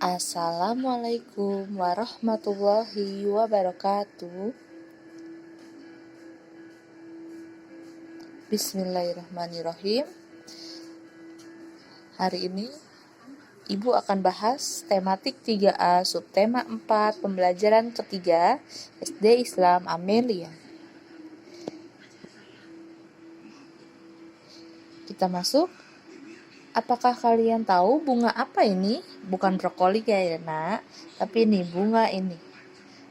Assalamualaikum warahmatullahi wabarakatuh. Bismillahirrahmanirrahim. Hari ini Ibu akan bahas tematik 3A subtema 4 pembelajaran ketiga SD Islam Amelia. Kita masuk. Apakah kalian tahu bunga apa ini? Bukan brokoli ya nak, tapi ini bunga ini.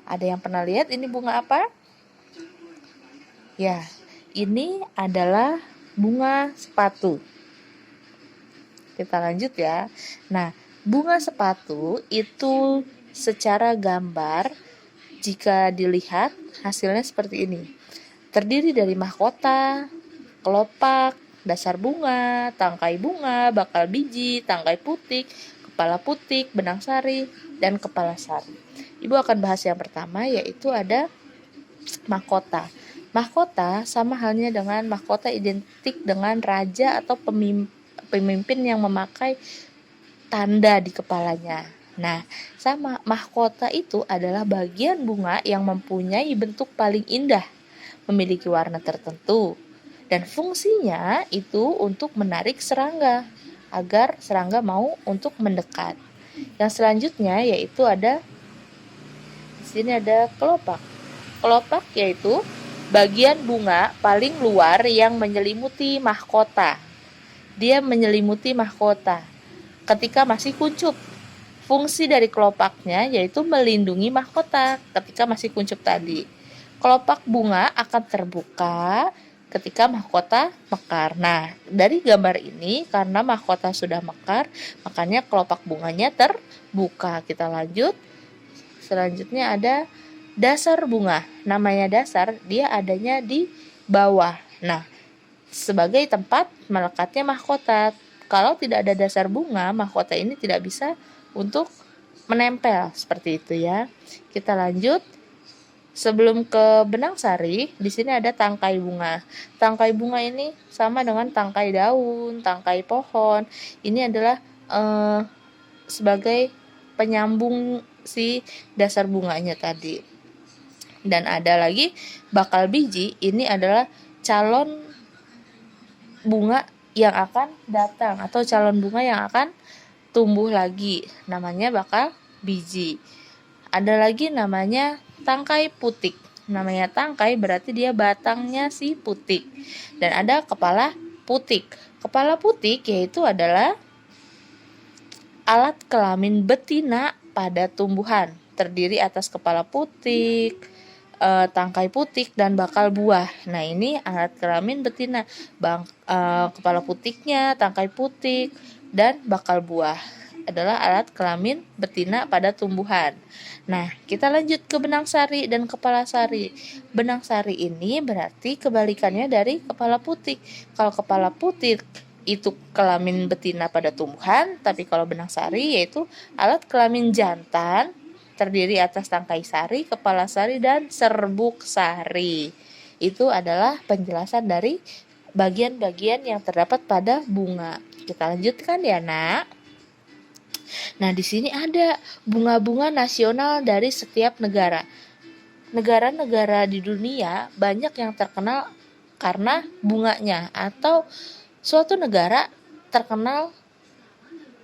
Ada yang pernah lihat ini bunga apa? Ya, ini adalah bunga sepatu. Kita lanjut ya. Nah, bunga sepatu itu secara gambar jika dilihat hasilnya seperti ini. Terdiri dari mahkota, kelopak, dasar bunga, tangkai bunga, bakal biji, tangkai putik, kepala putik, benang sari, dan kepala sari. Ibu akan bahas yang pertama, yaitu ada mahkota. Mahkota sama halnya dengan mahkota, identik dengan raja atau pemimpin yang memakai tanda di kepalanya. Nah, sama mahkota itu adalah bagian bunga yang mempunyai bentuk paling indah, memiliki warna tertentu, dan fungsinya itu untuk menarik serangga agar serangga mau untuk mendekat. Yang selanjutnya yaitu ada di sini ada kelopak. Kelopak yaitu bagian bunga paling luar yang menyelimuti mahkota. Dia menyelimuti mahkota ketika masih kuncup. Fungsi dari kelopaknya yaitu melindungi mahkota ketika masih kuncup tadi. Kelopak bunga akan terbuka ketika mahkota mekar. Nah, dari gambar ini karena mahkota sudah mekar, makanya kelopak bunganya terbuka. Kita lanjut. Selanjutnya ada dasar bunga. Namanya dasar, dia adanya di bawah. Nah, sebagai tempat melekatnya mahkota. Kalau tidak ada dasar bunga, mahkota ini tidak bisa untuk menempel seperti itu ya. Kita lanjut. Sebelum ke benang sari, di sini ada tangkai bunga. Tangkai bunga ini sama dengan tangkai daun, tangkai pohon. Ini adalah sebagai penyambung si dasar bunganya tadi. Dan ada lagi bakal biji, ini adalah calon bunga yang akan datang atau calon bunga yang akan tumbuh lagi. Namanya bakal biji. Ada lagi namanya tangkai putik. Namanya tangkai berarti dia batangnya si putik. Dan ada kepala putik. Kepala putik yaitu adalah alat kelamin betina pada tumbuhan. Terdiri atas kepala putik, tangkai putik, dan bakal buah. Nah, ini alat kelamin betina. Kepala putiknya, tangkai putik, dan bakal buah adalah alat kelamin betina pada tumbuhan. Nah, kita lanjut ke benang sari dan kepala sari. Benang sari ini berarti kebalikannya dari kepala putik. Kalau kepala putik itu kelamin betina pada tumbuhan, tapi kalau benang sari yaitu alat kelamin jantan, terdiri atas tangkai sari, kepala sari, dan serbuk sari. Itu adalah penjelasan dari bagian-bagian yang terdapat pada bunga. Kita lanjutkan ya, Nak. Nah, di sini ada bunga-bunga nasional dari setiap negara. Negara-negara di dunia banyak yang terkenal karena bunganya, atau suatu negara terkenal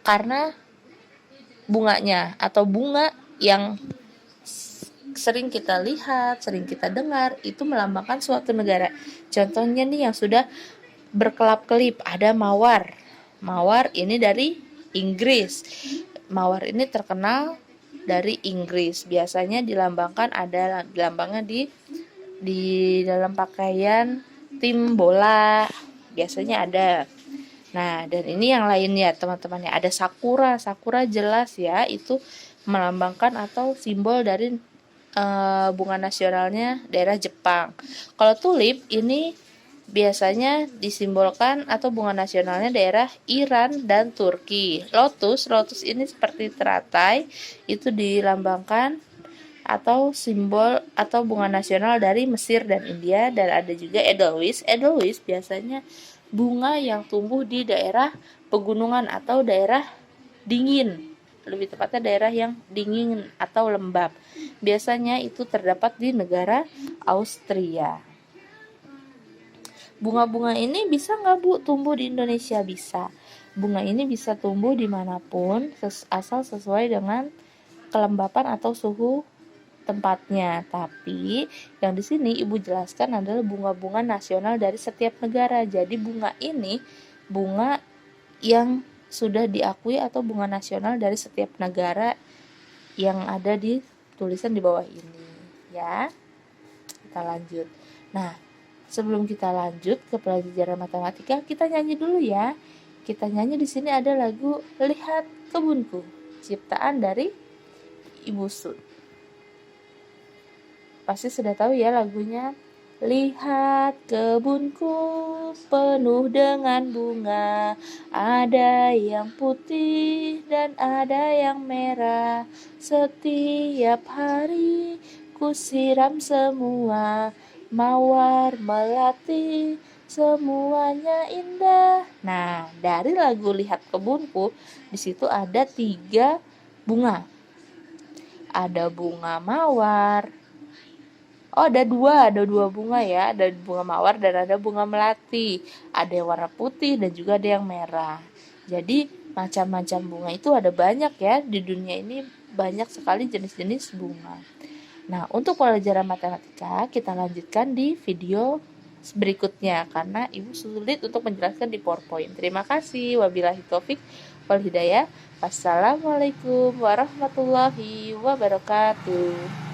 karena bunganya atau bunga yang sering kita lihat, sering kita dengar, itu melambangkan suatu negara. Contohnya nih yang sudah berkelap-kelip, ada mawar. Mawar ini dari Inggris. Mawar ini terkenal dari Inggris. Biasanya dilambangkan lambangnya di dalam pakaian tim bola. Biasanya ada. Nah, dan ini yang lainnya teman-teman ya. Ada sakura. Sakura jelas ya, itu melambangkan atau simbol dari bunga nasionalnya daerah Jepang. Kalau tulip ini biasanya disimbolkan atau bunga nasionalnya daerah Iran dan Turki. Lotus ini seperti teratai, itu dilambangkan atau simbol atau bunga nasional dari Mesir dan India. Dan ada juga Edelweiss. Edelweiss biasanya bunga yang tumbuh di daerah pegunungan atau daerah dingin. lebih tepatnya daerah yang dingin atau lembab. Biasanya itu terdapat di negara Austria. Bunga-bunga ini bisa nggak Bu tumbuh di Indonesia? Bisa. Bunga ini bisa tumbuh dimanapun asal sesuai dengan kelembapan atau suhu tempatnya. Tapi yang di sini Ibu jelaskan adalah bunga-bunga nasional dari setiap negara. Jadi bunga ini bunga yang sudah diakui atau bunga nasional dari setiap negara yang ada di tulisan di bawah ini, ya. Kita lanjut. Nah, sebelum kita lanjut ke pelajaran matematika, kita nyanyi dulu ya. Kita nyanyi di sini ada lagu Lihat Kebunku, ciptaan dari Ibu Sud. Pasti sudah tahu ya lagunya. Lihat kebunku penuh dengan bunga, ada yang putih dan ada yang merah. Setiap hari ku siram semua, mawar, melati, semuanya indah. Nah, dari lagu Lihat Kebunku, di situ ada 3 bunga. Ada bunga mawar. Oh, ada dua bunga ya. Ada bunga mawar dan ada bunga melati. Ada yang warna putih dan juga ada yang merah. Jadi macam-macam bunga itu ada banyak ya. Di dunia ini banyak sekali jenis-jenis bunga. Nah, untuk pelajaran matematika kita lanjutkan di video berikutnya karena Ibu sulit untuk menjelaskan di PowerPoint. Terima kasih. Wabillahi taufik wal hidayah. Wassalamualaikum warahmatullahi wabarakatuh.